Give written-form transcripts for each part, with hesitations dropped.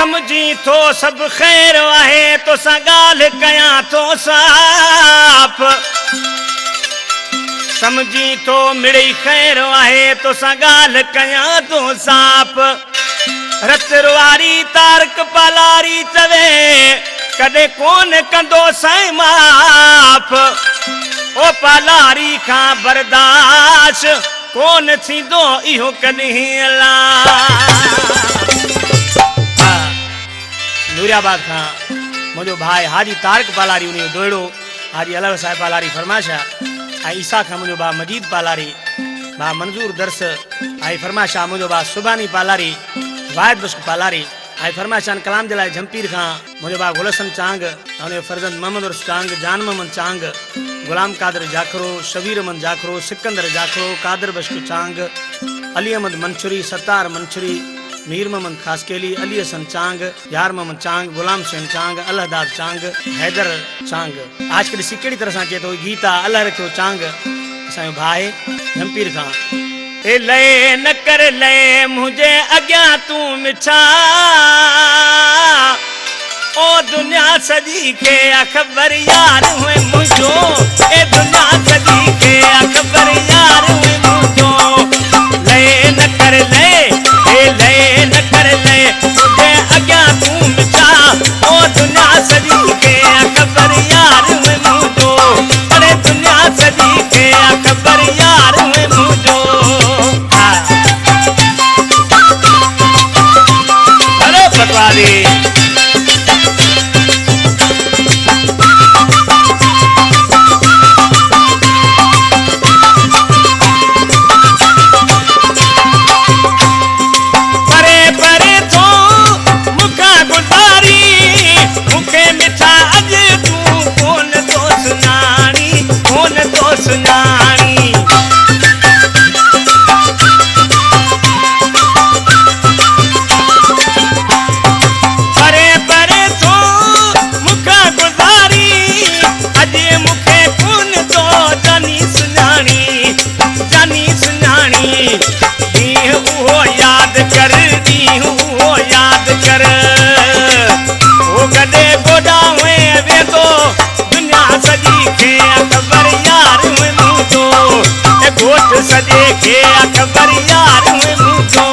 समझी तो सब खैर आहे तो गाल कया तो साफ समझी तो मिड़ी खैर आहे तो गाल कया तो साफ रतवारी तारक पालारी चवे कदे कोन कंदो साईं माफ ओ पालारी का बर्दाश्त कोन थींदो इहो कॾहिं अला नूरियाबाद का मुझो भाई हाजी तारक पालारी उन्हें दोड़ो हाजी अलव साहब पालारी फरमाशा आई ईसा का मुझो बा मजीद पालारी बा मंजूर दर्स आई फरमाशा मुझो बा सुबानी पालारी वायद बश्क पालारी आई फरमाशान कलाम जलाए झंपीर का मुझो बा गुलसन चांग उन्हें फर्जंद मोहम्मद उर्स चांग जान मोहम्मद चांग गुलाम कादर जाखरो शबीर अहमद जाखरो सिकंदर जाखरो कादर बश्क चांग अली अहमद मंशूरी सत्तार मंशूरी मीर मोहम्मद खासकेली अली हसन चांग यार मोहम्मद चांग गुलाम हुसैन चांग अल्लाहदाद चांग हैदर चांग आज कल सिकड़ी तरह से चे तो गीता अल्लाह रखो चांग असायो भाई झंपीर खां ए लय न कर लय मुझे अग्या तू मिठा ओ दुनिया सजी के अखबर यार हुए मुझो ए दुनिया सजी के अखबर यार हुए मुझो लय न कर लय लय न कर ले मुझे अग्या तू मिठा ओ दुनिया सजी के अखबर यार में मुझो अरे दुनिया सजी के अखबर यार में मुझो अरे पटवारी सजे के अखबर यार में मुझो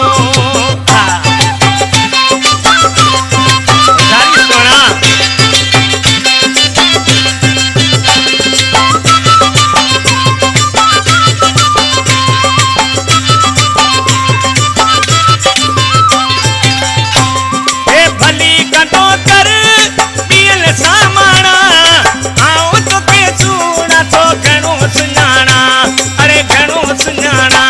भली कटो कर पियल सामाना आओ तो के चूड़ा तो घणो सुञाणा अरे घणो सुञाणा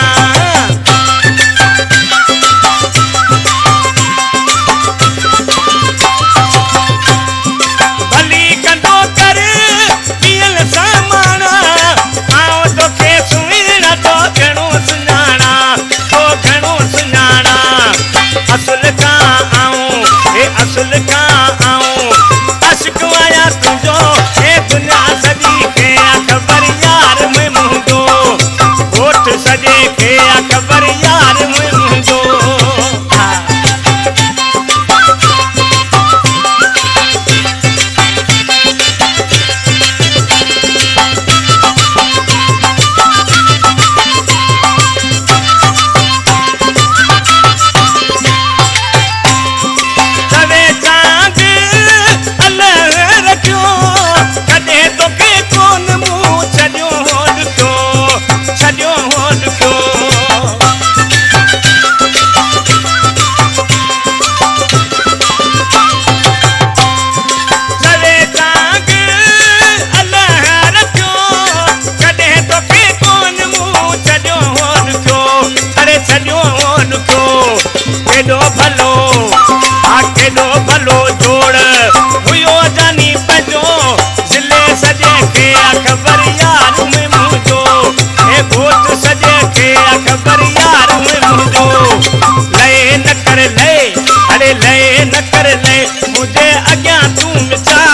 भली कंदो कर पियल सामाना आओ तो के सुञाणा तो घणो सुञाणा तो घणो सुञाणा असुल का आऊं हे असुल का आऊं अश्क आया तुझो हे दुनिया सजी के अखबर यार में मुझो गोठ सजे के अखबर यार में मुझो केॾो भलो हा केॾो भलो जोड़ हुयो जानी पंहिंजो ज़िले सॼे खे अखबर यार में मुंहिंजो हे घोट सॼे खे अखबर यार में मुंहिंजो लय न कर लय अरे लय न कर लय मुंहिंजे अॻियां तूं मिठा